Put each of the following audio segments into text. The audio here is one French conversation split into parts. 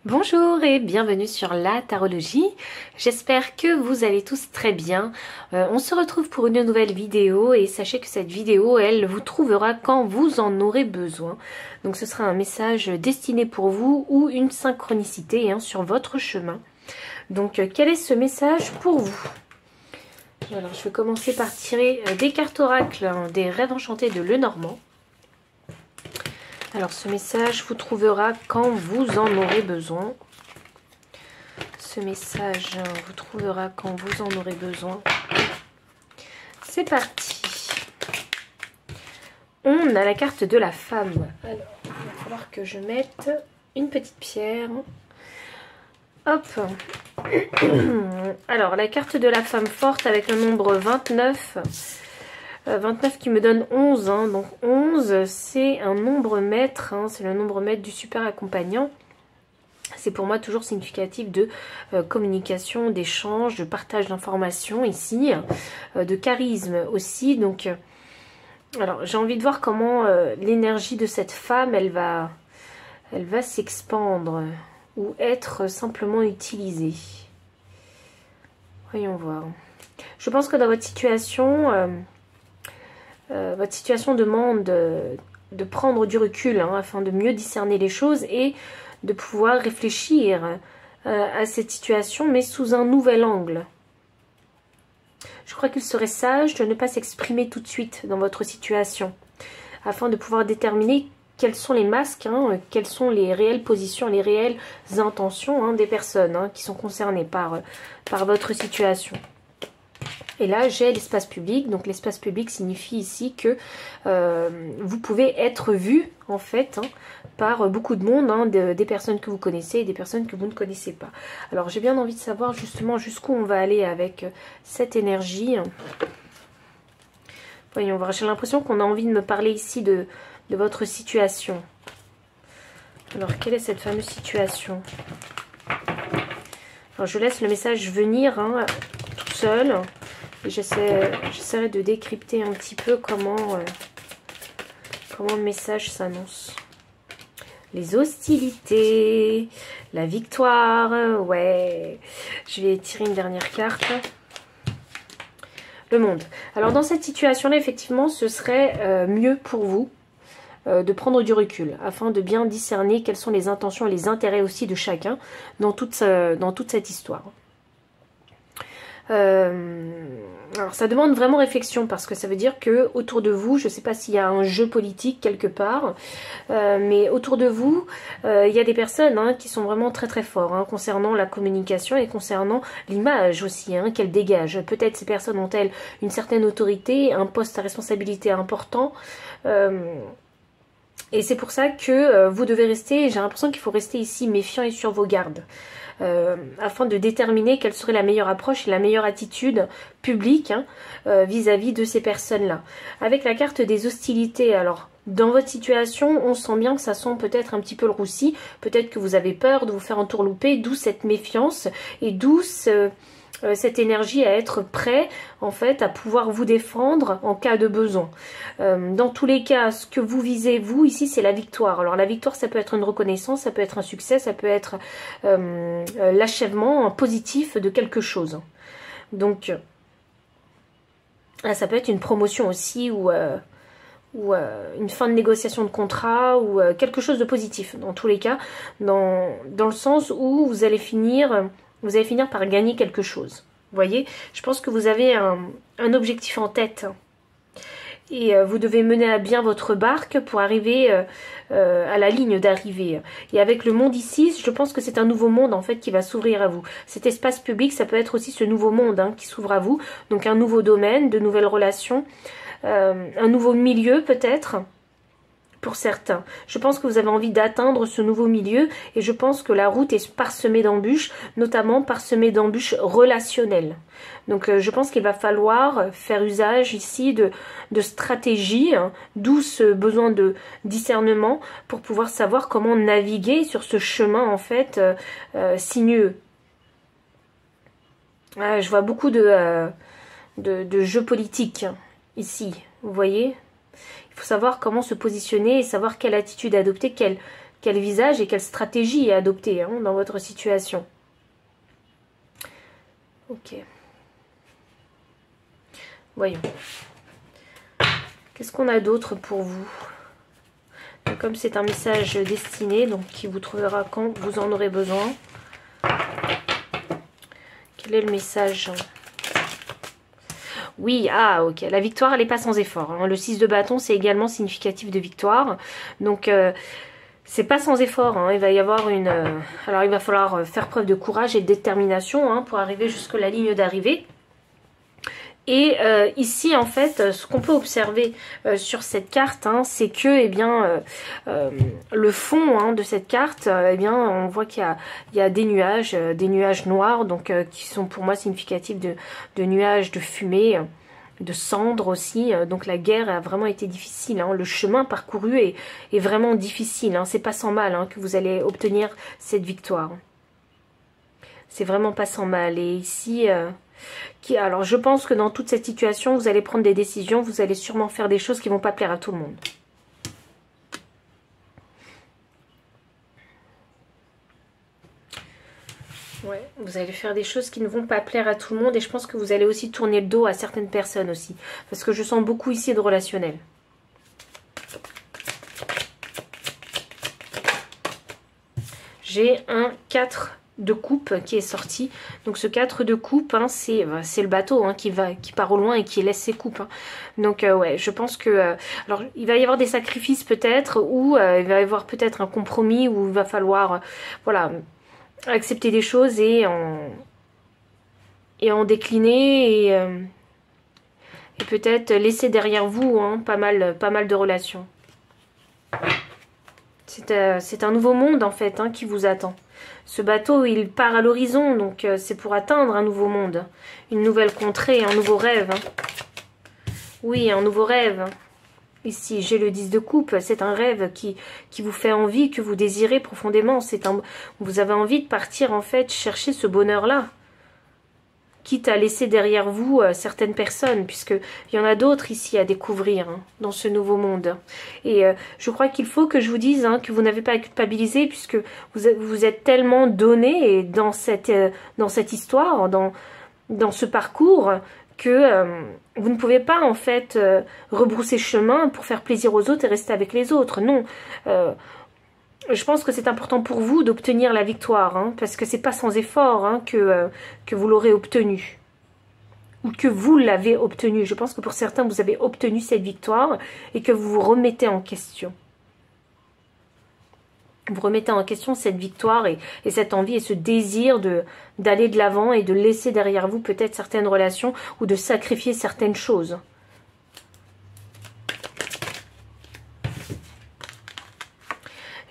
Bonjour et bienvenue sur la tarologie. J'espère que vous allez tous très bien. On se retrouve pour une nouvelle vidéo et sachez que cette vidéo, elle vous trouvera quand vous en aurez besoin. Donc ce sera un message destiné pour vous ou une synchronicité sur votre chemin. Donc quel est ce message pour vous? Alors je vais commencer par tirer des cartes oracles des rêves enchantés de Lenormand. Alors, ce message vous trouvera quand vous en aurez besoin. Ce message vous trouvera quand vous en aurez besoin. C'est parti. On a la carte de la femme. Alors, il va falloir que je mette une petite pierre. Hop. Alors, la carte de la femme forte avec le nombre 29. 29 qui me donne 11, donc 11 c'est un nombre maître, c'est le nombre maître du super accompagnant. C'est pour moi toujours significatif de communication, d'échange, de partage d'informations ici, de charisme aussi. Donc, alors j'ai envie de voir comment l'énergie de cette femme, elle va s'expandre ou être simplement utilisée. Voyons voir. Je pense que dans votre situation demande de prendre du recul afin de mieux discerner les choses et de pouvoir réfléchir à cette situation, mais sous un nouvel angle. Je crois qu'il serait sage de ne pas s'exprimer tout de suite dans votre situation, afin de pouvoir déterminer quels sont les masques, quelles sont les réelles positions, les réelles intentions des personnes qui sont concernées par votre situation. Et là, j'ai l'espace public. Donc, l'espace public signifie ici que vous pouvez être vu, en fait, par beaucoup de monde, des personnes que vous connaissez et des personnes que vous ne connaissez pas. Alors, j'ai bien envie de savoir justement jusqu'où on va aller avec cette énergie. Voyons voir. J'ai l'impression qu'on a envie de me parler ici de votre situation. Alors, quelle est cette fameuse situation? Alors, je laisse le message venir tout seul. J'essaierai de décrypter un petit peu comment le message s'annonce. Les hostilités, la victoire, ouais. Je vais tirer une dernière carte. Le monde. Alors dans cette situation-là, effectivement, ce serait mieux pour vous de prendre du recul afin de bien discerner quelles sont les intentions et les intérêts aussi de chacun dans toute cette histoire. Alors ça demande vraiment réflexion parce que ça veut dire que autour de vous, je ne sais pas s'il y a un jeu politique quelque part, mais autour de vous, il y a des personnes qui sont vraiment très très forts concernant la communication et concernant l'image aussi qu'elles dégagent. Peut-être ces personnes ont-elles une certaine autorité, un poste à responsabilité important. Et c'est pour ça que vous devez rester, j'ai l'impression qu'il faut rester ici méfiant et sur vos gardes. Afin de déterminer quelle serait la meilleure approche et la meilleure attitude publique vis-à-vis de ces personnes-là. Avec la carte des hostilités, alors dans votre situation, on sent bien que ça sent peut-être un petit peu le roussi, peut-être que vous avez peur de vous faire entourlouper, d'où cette méfiance et d'où cette énergie à être prêt en fait à pouvoir vous défendre en cas de besoin. Dans tous les cas, ce que vous visez vous ici, c'est la victoire. Alors la victoire, ça peut être une reconnaissance, ça peut être un succès, ça peut être l'achèvement positif de quelque chose. Donc ça peut être une promotion aussi ou une fin de négociation de contrat ou quelque chose de positif. Dans tous les cas, dans le sens où vous allez finir par gagner quelque chose. Vous voyez, je pense que vous avez un objectif en tête. Et vous devez mener à bien votre barque pour arriver à la ligne d'arrivée. Et avec le monde ici, je pense que c'est un nouveau monde en fait qui va s'ouvrir à vous. Cet espace public, ça peut être aussi ce nouveau monde qui s'ouvre à vous. Donc un nouveau domaine, de nouvelles relations, un nouveau milieu peut-être. Pour certains. Je pense que vous avez envie d'atteindre ce nouveau milieu et je pense que la route est parsemée d'embûches, notamment parsemée d'embûches relationnelles. Donc je pense qu'il va falloir faire usage ici de stratégie, d'où ce besoin de discernement pour pouvoir savoir comment naviguer sur ce chemin en fait sinueux. Je vois beaucoup de jeux politiques ici, vous voyez ? Il faut savoir comment se positionner et savoir quelle attitude adopter, quel visage et quelle stratégie adopter hein, dans votre situation. Ok. Voyons. Qu'est-ce qu'on a d'autre pour vous? Donc, comme c'est un message destiné, donc qui vous trouvera quand vous en aurez besoin. Quel est le message? Oui, ah ok, la victoire elle n'est pas sans effort. Hein. Le 6 de bâton c'est également significatif de victoire. Donc c'est pas sans effort. Hein. Il va y avoir une... alors il va falloir faire preuve de courage et de détermination hein, pour arriver jusqu'à la ligne d'arrivée. Et ici, en fait, ce qu'on peut observer sur cette carte, hein, c'est que, eh bien, le fond hein, de cette carte, eh bien, on voit qu'il y a des nuages noirs, donc qui sont pour moi significatifs de nuages de fumée, de cendres aussi. Donc la guerre a vraiment été difficile. Hein, le chemin parcouru est vraiment difficile. Hein, c'est pas sans mal hein, que vous allez obtenir cette victoire. C'est vraiment pas sans mal. Et ici... alors je pense que dans toute cette situation vous allez prendre des décisions, vous allez sûrement faire des choses qui ne vont pas plaire à tout le monde. Ouais, vous allez faire des choses qui ne vont pas plaire à tout le monde et je pense que vous allez aussi tourner le dos à certaines personnes aussi. Parce que je sens beaucoup ici de relationnel. J'ai un 4 de coupe qui est sorti. Donc ce 4 de coupe, hein, c'est le bateau hein, qui part au loin et qui laisse ses coupes. Hein. Donc ouais, je pense que... alors il va y avoir des sacrifices peut-être, ou il va y avoir peut-être un compromis où il va falloir voilà, accepter des choses et en décliner et peut-être laisser derrière vous hein, pas mal de relations. C'est un nouveau monde en fait hein, qui vous attend. Ce bateau, il part à l'horizon, donc c'est pour atteindre un nouveau monde, une nouvelle contrée, un nouveau rêve. Oui, un nouveau rêve. Ici, j'ai le 10 de coupe, c'est un rêve qui vous fait envie, que vous désirez profondément. Vous avez envie de partir, en fait, chercher ce bonheur-là. Quitte à laisser derrière vous certaines personnes, puisqu'il y en a d'autres ici à découvrir hein, dans ce nouveau monde. Et je crois qu'il faut que je vous dise hein, que vous n'avez pas à culpabiliser, puisque vous êtes tellement donné dans cette histoire, dans ce parcours, que vous ne pouvez pas en fait rebrousser chemin pour faire plaisir aux autres et rester avec les autres. Non, je pense que c'est important pour vous d'obtenir la victoire, hein, parce que c'est pas sans effort hein, que vous l'aurez obtenue, ou que vous l'avez obtenue. Je pense que pour certains, vous avez obtenu cette victoire et que vous vous remettez en question. Vous remettez en question cette victoire et cette envie et ce désir d'aller de l'avant et de laisser derrière vous peut-être certaines relations ou de sacrifier certaines choses.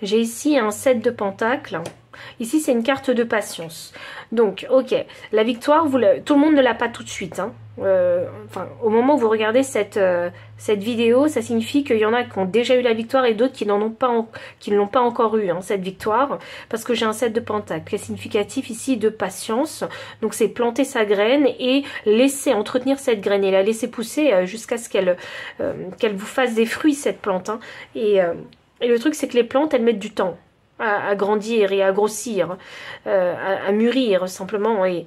J'ai ici un 7 de pentacles. Ici, c'est une carte de patience. Donc, ok, la victoire, tout le monde ne l'a pas tout de suite. Hein. Enfin, au moment où vous regardez cette vidéo, ça signifie qu'il y en a qui ont déjà eu la victoire et d'autres qui ne l'ont pas encore eu, hein, cette victoire. Parce que j'ai un 7 de pentacles qui est significatif ici de patience. Donc, c'est planter sa graine et laisser entretenir cette graine et la laisser pousser jusqu'à ce qu'elle vous fasse des fruits, cette plante. Hein. Et le truc, c'est que les plantes, elles mettent du temps à grandir et à grossir, à mûrir simplement. Et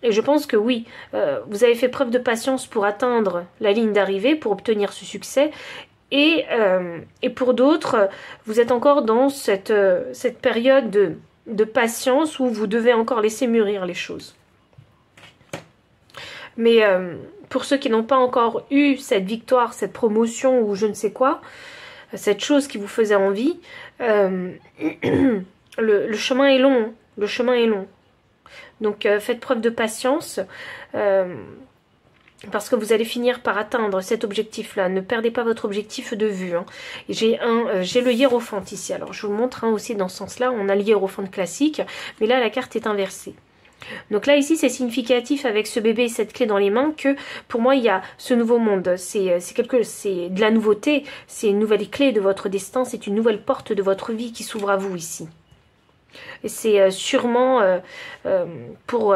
je pense que oui, vous avez fait preuve de patience pour atteindre la ligne d'arrivée, pour obtenir ce succès. Et pour d'autres, vous êtes encore dans cette période de patience où vous devez encore laisser mûrir les choses. Mais pour ceux qui n'ont pas encore eu cette victoire, cette promotion ou je ne sais quoi, cette chose qui vous faisait envie, le chemin est long. Le chemin est long. Donc faites preuve de patience parce que vous allez finir par atteindre cet objectif-là. Ne perdez pas votre objectif de vue. Hein. J'ai le hiérophante ici. Alors je vous le montre hein, aussi dans ce sens-là. On a le hiérophante classique, mais là la carte est inversée. Donc là ici c'est significatif avec ce bébé et cette clé dans les mains que pour moi il y a ce nouveau monde, c'est de la nouveauté, c'est une nouvelle clé de votre destin, c'est une nouvelle porte de votre vie qui s'ouvre à vous ici. Et c'est sûrement pour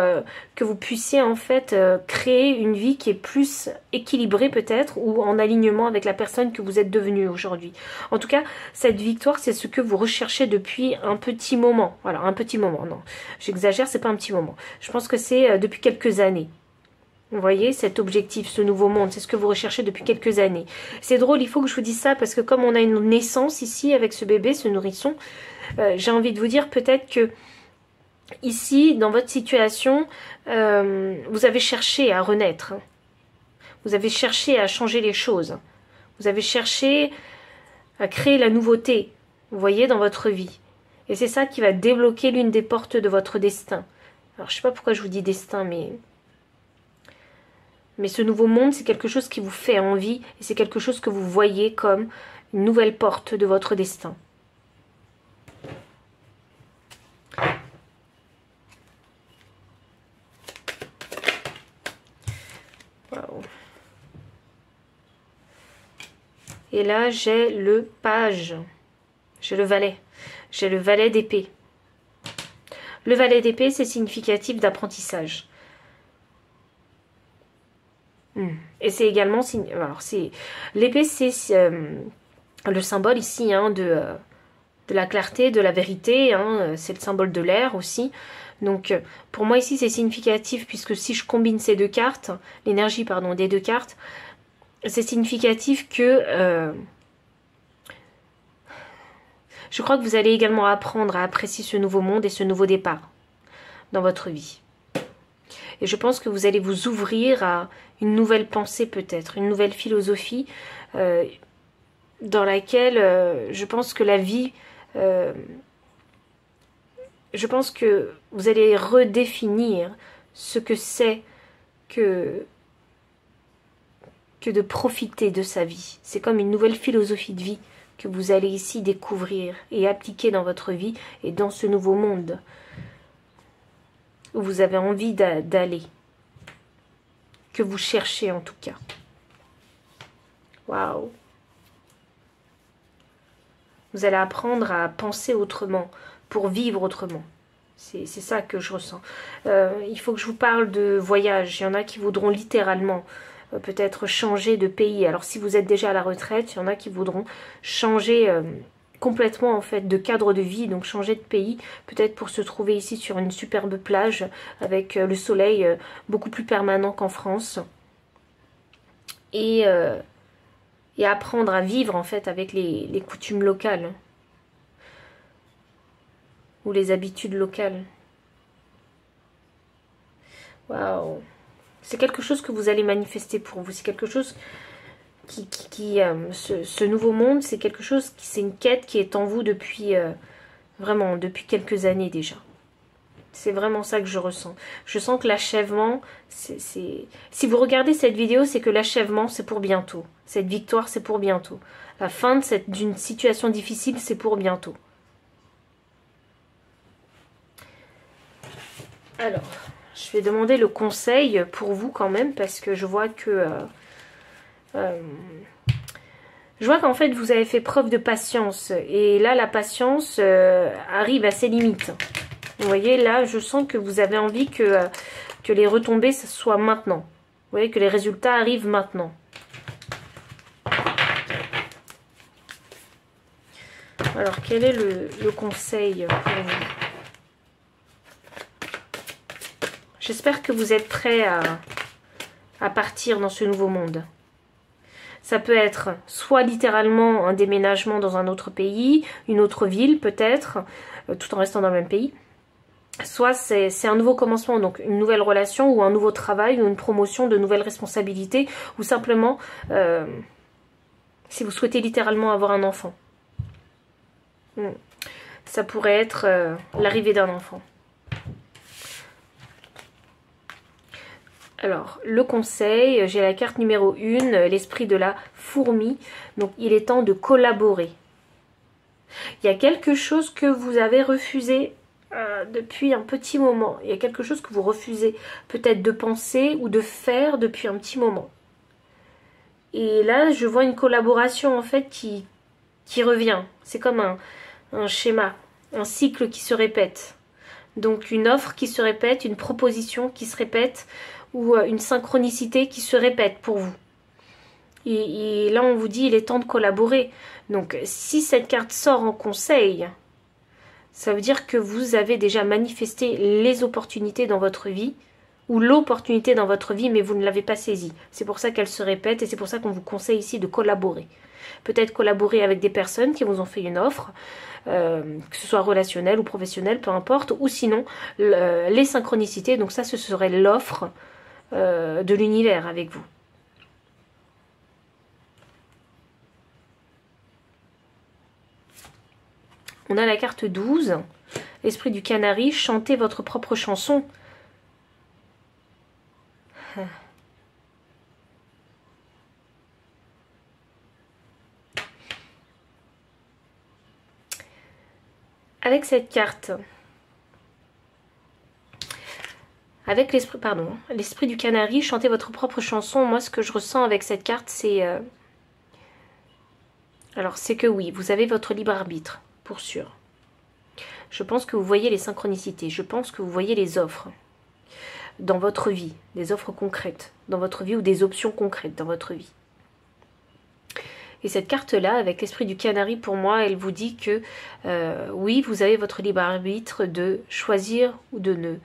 que vous puissiez en fait créer une vie qui est plus équilibrée peut-être, ou en alignement avec la personne que vous êtes devenue aujourd'hui. En tout cas, cette victoire, c'est ce que vous recherchez depuis un petit moment. Voilà, un petit moment, non. J'exagère, c'est pas un petit moment. Je pense que c'est depuis quelques années. Vous voyez, cet objectif, ce nouveau monde, c'est ce que vous recherchez depuis quelques années. C'est drôle, il faut que je vous dise ça, parce que comme on a une naissance ici avec ce bébé, ce nourrisson, j'ai envie de vous dire peut-être que ici, dans votre situation, vous avez cherché à renaître. Vous avez cherché à changer les choses. Vous avez cherché à créer la nouveauté, vous voyez, dans votre vie. Et c'est ça qui va débloquer l'une des portes de votre destin. Alors, je sais pas pourquoi je vous dis destin, mais ce nouveau monde, c'est quelque chose qui vous fait envie, et c'est quelque chose que vous voyez comme une nouvelle porte de votre destin. Wow. Et là, j'ai le page. J'ai le valet. J'ai le valet d'épée. Le valet d'épée, c'est significatif d'apprentissage. Et c'est également... Alors, l'épée, c'est le symbole ici hein, de la clarté, de la vérité. Hein, c'est le symbole de l'air aussi. Donc, pour moi, ici, c'est significatif, puisque si je combine ces deux cartes, l'énergie, pardon, des deux cartes, c'est significatif que... je crois que vous allez également apprendre à apprécier ce nouveau monde et ce nouveau départ dans votre vie. Et je pense que vous allez vous ouvrir à une nouvelle pensée peut-être, une nouvelle philosophie dans laquelle je pense que la vie... je pense que vous allez redéfinir ce que c'est que de profiter de sa vie. C'est comme une nouvelle philosophie de vie que vous allez ici découvrir et appliquer dans votre vie et dans ce nouveau monde où vous avez envie d'aller, que vous cherchez en tout cas. Waouh! Vous allez apprendre à penser autrement, pour vivre autrement. C'est ça que je ressens. Il faut que je vous parle de voyage. Il y en a qui voudront littéralement peut-être changer de pays. Alors si vous êtes déjà à la retraite, il y en a qui voudront changer complètement en fait de cadre de vie, donc changer de pays, peut-être pour se trouver ici sur une superbe plage avec le soleil beaucoup plus permanent qu'en France. Et apprendre à vivre en fait avec les coutumes locales ou les habitudes locales. Waouh! C'est quelque chose que vous allez manifester pour vous. C'est quelque chose ce nouveau monde, c'est quelque chose c'est une quête qui est en vous depuis vraiment depuis quelques années déjà. C'est vraiment ça que je ressens. Je sens que l'achèvement, si vous regardez cette vidéo, c'est que l'achèvement, c'est pour bientôt. Cette victoire, c'est pour bientôt. La fin d'une situation difficile, c'est pour bientôt. Alors, je vais demander le conseil pour vous quand même, parce que je vois que... je vois qu'en fait, vous avez fait preuve de patience. Et là, la patience arrive à ses limites. Vous voyez, là, je sens que vous avez envie que les retombées, ce soit maintenant. Vous voyez, que les résultats arrivent maintenant. Alors, quel est le conseil pour vous? J'espère que vous êtes prêts à partir dans ce nouveau monde. Ça peut être soit littéralement un déménagement dans un autre pays, une autre ville peut-être, tout en restant dans le même pays. Soit c'est un nouveau commencement, donc une nouvelle relation ou un nouveau travail ou une promotion de nouvelles responsabilités, ou simplement si vous souhaitez littéralement avoir un enfant. Ça pourrait être l'arrivée d'un enfant. Alors, le conseil, j'ai la carte numéro 1, l'esprit de la fourmi. Donc, il est temps de collaborer. Il y a quelque chose que vous avez refusé depuis un petit moment. Il y a quelque chose que vous refusez peut-être de penser ou de faire depuis un petit moment. Et là, je vois une collaboration en fait qui revient. C'est comme un schéma. un cycle qui se répète. Donc une offre qui se répète, une proposition qui se répète, ou une synchronicité qui se répète pour vous. Et là on vous dit il est temps de collaborer. Donc si cette carte sort en conseil, ça veut dire que vous avez déjà manifesté les opportunités dans votre vie, ou l'opportunité dans votre vie, mais vous ne l'avez pas saisie. C'est pour ça qu'elle se répète, et c'est pour ça qu'on vous conseille ici de collaborer. Peut-être collaborer avec des personnes qui vous ont fait une offre, que ce soit relationnelle ou professionnelle, peu importe, ou sinon les synchronicités, donc ça ce serait l'offre de l'univers avec vous. On a la carte 12, l'esprit du canari, chantez votre propre chanson. Avec cette carte, avec l'esprit du canari, chantez votre propre chanson. Moi, ce que je ressens avec cette carte, c'est... alors, c'est que oui, vous avez votre libre arbitre, pour sûr. Je pense que vous voyez les synchronicités, je pense que vous voyez les offres dans votre vie, des offres concrètes dans votre vie ou des options concrètes dans votre vie. Et cette carte-là, avec l'esprit du canari, pour moi, elle vous dit que oui, vous avez votre libre arbitre de choisir ou de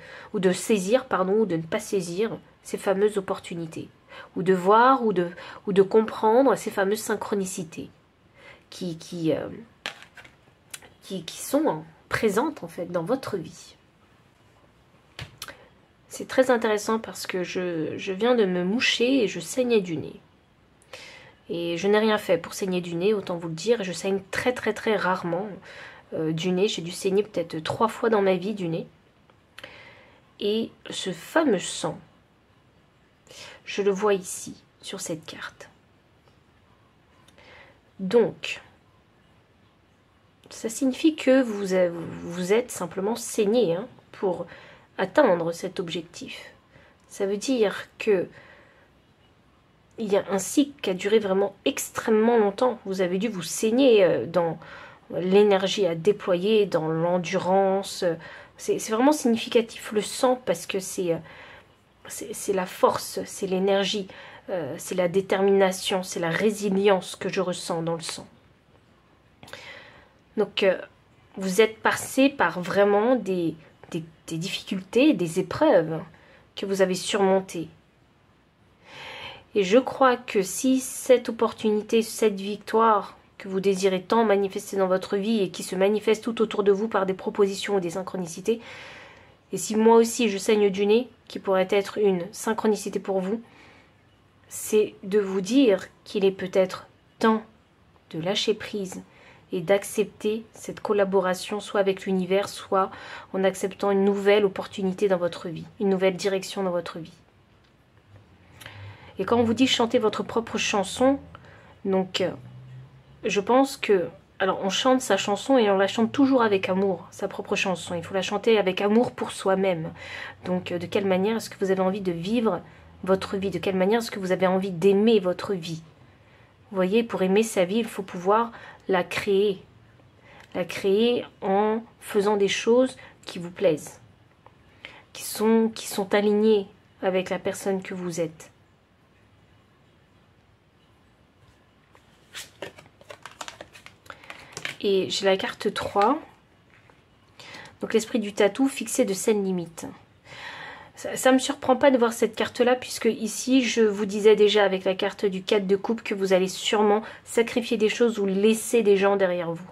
saisir, ou de ne pas saisir ces fameuses opportunités, ou de voir ou de comprendre ces fameuses synchronicités qui sont présentes en fait dans votre vie. C'est très intéressant parce que je viens de me moucher et je saignais du nez. Et je n'ai rien fait pour saigner du nez, autant vous le dire. Et je saigne très très très rarement du nez. J'ai dû saigner peut-être 3 fois dans ma vie du nez. Et ce fameux sang, je le vois ici, sur cette carte. Donc, ça signifie que vous êtes simplement saigné pour atteindre cet objectif. Ça veut dire que il y a un cycle qui a duré vraiment extrêmement longtemps. Vous avez dû vous saigner dans l'énergie à déployer, dans l'endurance. C'est vraiment significatif le sang parce que c'est la force, c'est l'énergie, c'est la détermination, c'est la résilience que je ressens dans le sang. Donc vous êtes passé par vraiment des difficultés, des épreuves que vous avez surmontées. Et je crois que si cette opportunité, cette victoire que vous désirez tant manifester dans votre vie et qui se manifeste tout autour de vous par des propositions ou des synchronicités, et si moi aussi je saigne du nez, qui pourrait être une synchronicité pour vous, c'est de vous dire qu'il est peut-être temps de lâcher prise et d'accepter cette collaboration soit avec l'univers, soit en acceptant une nouvelle opportunité dans votre vie, une nouvelle direction dans votre vie. Et quand on vous dit chanter votre propre chanson, donc je pense que, alors on chante sa chanson et on la chante toujours avec amour, sa propre chanson. Il faut la chanter avec amour pour soi-même. Donc de quelle manière est-ce que vous avez envie de vivre votre vie? De quelle manière est-ce que vous avez envie d'aimer votre vie? Vous voyez, pour aimer sa vie, il faut pouvoir la créer. La créer en faisant des choses qui vous plaisent, qui sont alignées avec la personne que vous êtes. Et j'ai la carte 3. Donc l'esprit du tatou fixé de saines limites. Ça ne me surprend pas de voir cette carte-là, puisque ici, je vous disais déjà avec la carte du 4 de coupe que vous allez sûrement sacrifier des choses ou laisser des gens derrière vous.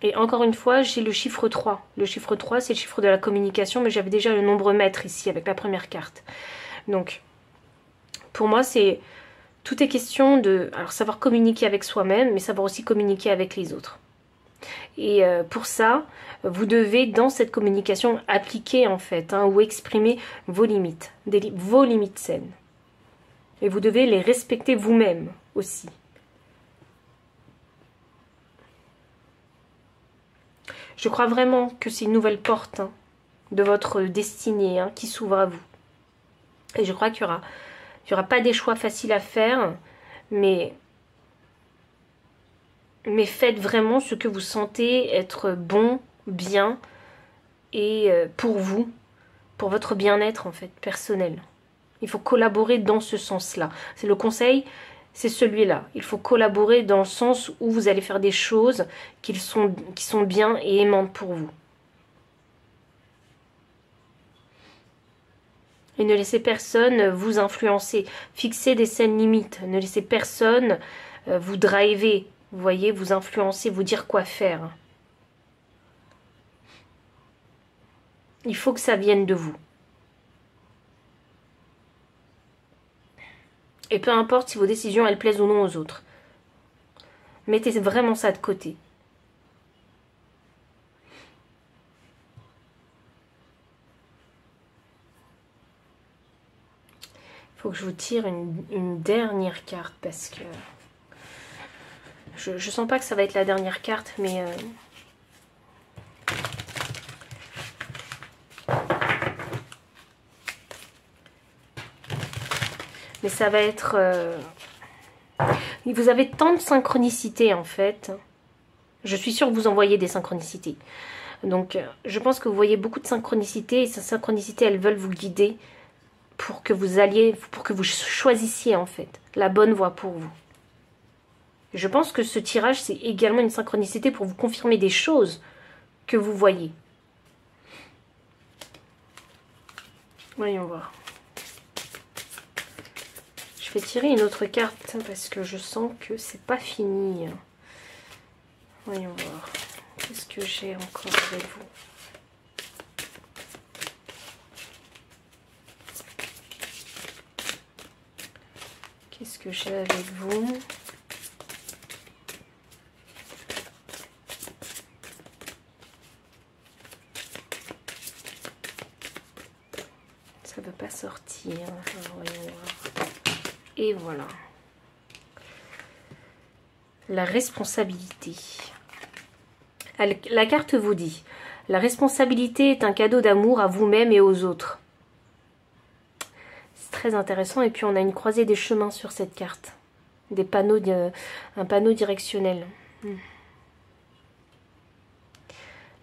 Et encore une fois, j'ai le chiffre 3. Le chiffre 3, c'est le chiffre de la communication, mais j'avais déjà le nombre maître ici avec la première carte. Donc, pour moi, tout est question de savoir communiquer avec soi-même, mais savoir aussi communiquer avec les autres. Et pour ça, vous devez dans cette communication appliquer en fait, ou exprimer vos limites, vos limites saines. Et vous devez les respecter vous-même aussi. Je crois vraiment que c'est une nouvelle porte de votre destinée qui s'ouvre à vous. Et je crois qu'il y aura pas des choix faciles à faire, mais Mais faites vraiment ce que vous sentez être bon, bien, et pour vous, pour votre bien-être en fait, personnel. Il faut collaborer dans ce sens-là. C'est le conseil, c'est celui-là. Il faut collaborer dans le sens où vous allez faire des choses qui sont bien et aimantes pour vous. Et ne laissez personne vous influencer. Fixez des saines limites. Ne laissez personne vous driver, vous voyez, vous influencer, vous dire quoi faire. Il faut que ça vienne de vous. Et peu importe si vos décisions, elles plaisent ou non aux autres. Mettez vraiment ça de côté. Il faut que je vous tire une dernière carte parce que... Je sens pas que ça va être la dernière carte, mais... Mais ça va être... Vous avez tant de synchronicité en fait. Je suis sûre que vous en voyez des synchronicités. Donc je pense que vous voyez beaucoup de synchronicité. Et ces synchronicités, elles veulent vous guider pour que vous alliez, pour que vous choisissiez en fait la bonne voie pour vous. Je pense que ce tirage, c'est également une synchronicité pour vous confirmer des choses que vous voyez. Voyons voir. Je vais tirer une autre carte parce que je sens que c'est pas fini. Voyons voir. Qu'est-ce que j'ai encore avec vous? Qu'est-ce que j'ai avec vous? Ça ne veut pas sortir. Alors, voyons voir. Et voilà. La responsabilité. La carte vous dit, la responsabilité est un cadeau d'amour à vous-même et aux autres. C'est très intéressant. Et puis on a une croisée des chemins sur cette carte. Des panneaux, un panneau directionnel.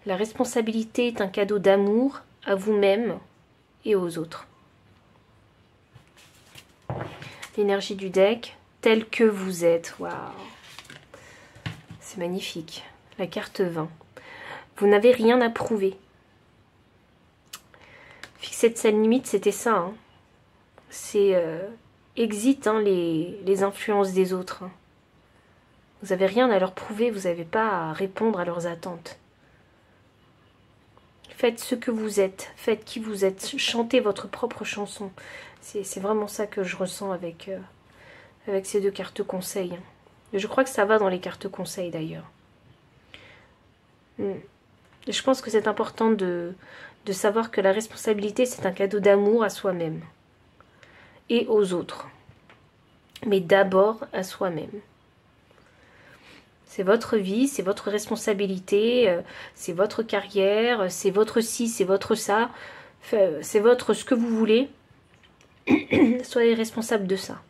La responsabilité est un cadeau d'amour à vous-même et aux autres. L'énergie du deck, telle que vous êtes. Waouh! C'est magnifique. La carte 20. Vous n'avez rien à prouver. Fixer de sa limite, c'était ça. Hein. C'est exit hein, les influences des autres. Hein. Vous n'avez rien à leur prouver, vous n'avez pas à répondre à leurs attentes. Faites ce que vous êtes, faites qui vous êtes, chantez votre propre chanson. C'est vraiment ça que je ressens avec ces deux cartes conseils. Je crois que ça va dans les cartes conseils d'ailleurs. Je pense que c'est important de savoir que la responsabilité, c'est un cadeau d'amour à soi-même et aux autres. Mais d'abord à soi-même. C'est votre vie, c'est votre responsabilité, c'est votre carrière, c'est votre ci, c'est votre ça, c'est votre ce que vous voulez. Soyez responsable de ça.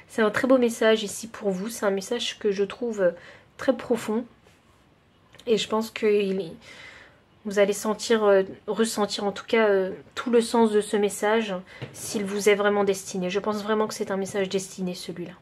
C'est un très beau message ici pour vous. C'est un message que je trouve très profond. Et je pense que vous allez ressentir en tout cas tout le sens de ce message s'il vous est vraiment destiné. Je pense vraiment que c'est un message destiné celui-là.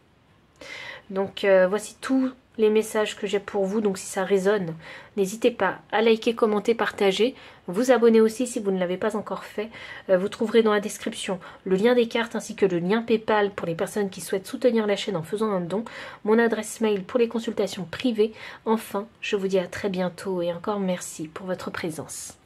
Donc voici tous les messages que j'ai pour vous. Donc si ça résonne, n'hésitez pas à liker, commenter, partager. Vous abonner aussi si vous ne l'avez pas encore fait. Vous trouverez dans la description le lien des cartes ainsi que le lien PayPal pour les personnes qui souhaitent soutenir la chaîne en faisant un don. Mon adresse mail pour les consultations privées. Enfin, je vous dis à très bientôt et encore merci pour votre présence.